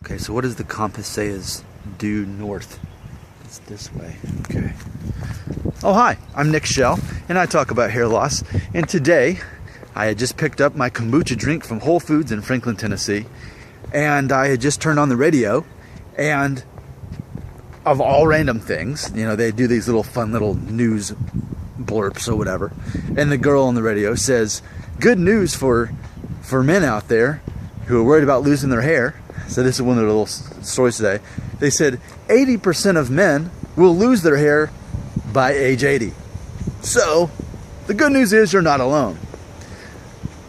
Okay, so what does the compass say is due north? It's this way. Okay. Oh, hi, I'm Nick Shell, and I talk about hair loss. And today, I had just picked up my kombucha drink from Whole Foods in Franklin, Tennessee, and I had just turned on the radio, and of all random things, you know, they do these little fun little news blurps or whatever, and the girl on the radio says, "Good news for men out there who are worried about losing their hair." So this is one of the little stories today. They said 80% of men will lose their hair by age 80. So the good news is you're not alone.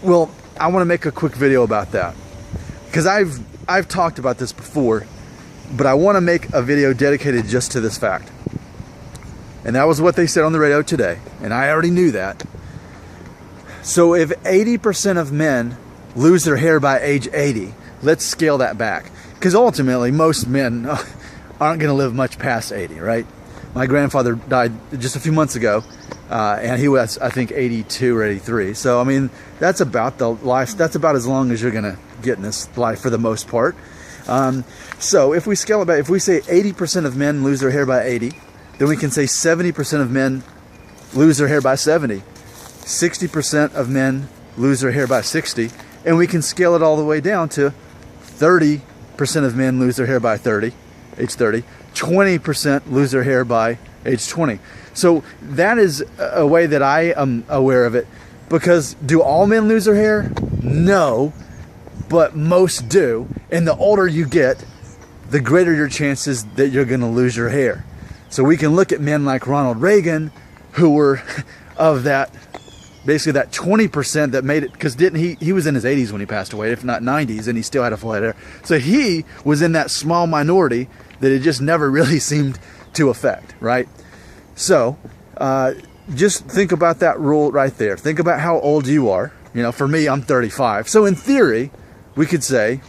Well, I want to make a quick video about that because I've talked about this before, but I want to make a video dedicated just to this fact. And that was what they said on the radio today, and I already knew that. So if 80% of men lose their hair by age 80, let's scale that back, because ultimately most men aren't going to live much past 80, right? My grandfather died just a few months ago, and he was, I think, 82 or 83. So I mean, that's about the life. That's about as long as you're going to get in this life for the most part. So if we scale it back, if we say 80% of men lose their hair by 80, then we can say 70% of men lose their hair by 70, 60% of men lose their hair by 60, and we can scale it all the way down to 30% of men lose their hair by age 30, 20% lose their hair by age 20. So that is a way that I am aware of it, because do all men lose their hair? No, but most do. And the older you get, the greater your chances that you're going to lose your hair. So we can look at men like Ronald Reagan, who were of that, basically that 20% that made it, because didn't he was in his 80s when he passed away, if not 90s, and he still had a full head of hair. So he was in that small minority that it just never really seemed to affect, right? So just think about that rule right there. Think about how old you are. You know, for me, I'm 35. So in theory, we could say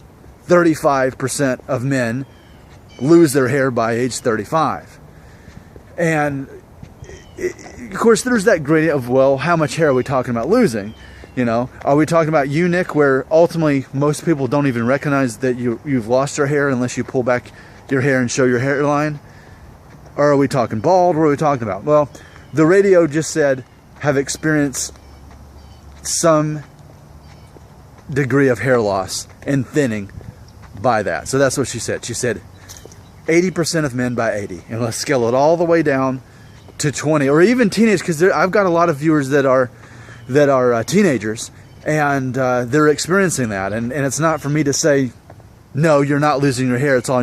35% of men lose their hair by age 35. And of course, there's that gradient of, well, how much hair are we talking about losing? You know, are we talking about eunuch, where ultimately most people don't even recognize that you've lost your hair unless you pull back your hair and show your hairline? Or are we talking bald? What are we talking about? Well, the radio just said have experienced some degree of hair loss and thinning by that. So that's what she said. She said 80% of men by 80. And let's scale it all the way down to 20, or even teenage, because I've got a lot of viewers that are teenagers, and they're experiencing that. And it's not for me to say, no, you're not losing your hair. It's all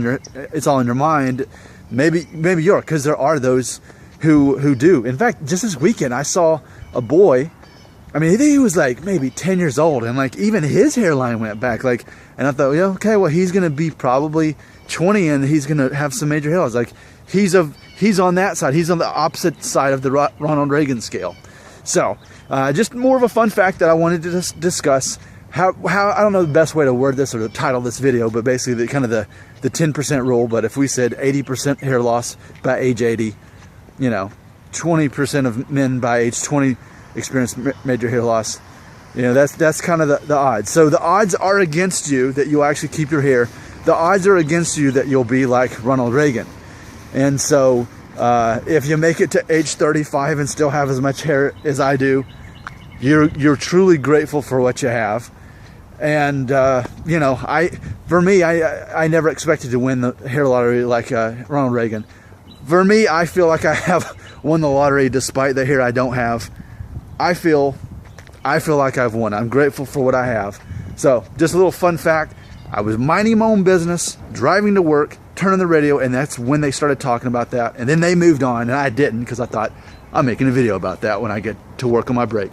in your mind. Maybe you're, because there are those who do. In fact, just this weekend, I saw a boy. I mean, he was like maybe 10 years old, and like even his hairline went back. Like, and I thought, yeah, okay, well, he's gonna be probably 20, and he's gonna have some major hair loss. Like, he's on that side. He's on the opposite side of the Ronald Reagan scale. So, just more of a fun fact that I wanted to discuss. How I don't know the best way to word this or to title this video, but basically the 10% rule. But if we said 80% hair loss by age 80, you know, 20% of men by age 20 experience major hair loss. You know, that's kind of the odds. So the odds are against you that you'll actually keep your hair. The odds are against you that you'll be like Ronald Reagan. And so if you make it to age 35 and still have as much hair as I do, you're truly grateful for what you have. And you know, for me, I never expected to win the hair lottery like Ronald Reagan. For me, I feel like I have won the lottery despite the hair I don't have. I feel like I've won. I'm grateful for what I have. So just a little fun fact. I was minding my own business, driving to work, turning the radio, and that's when they started talking about that. And then they moved on, and I didn't, because I thought I'm making a video about that when I get to work on my break.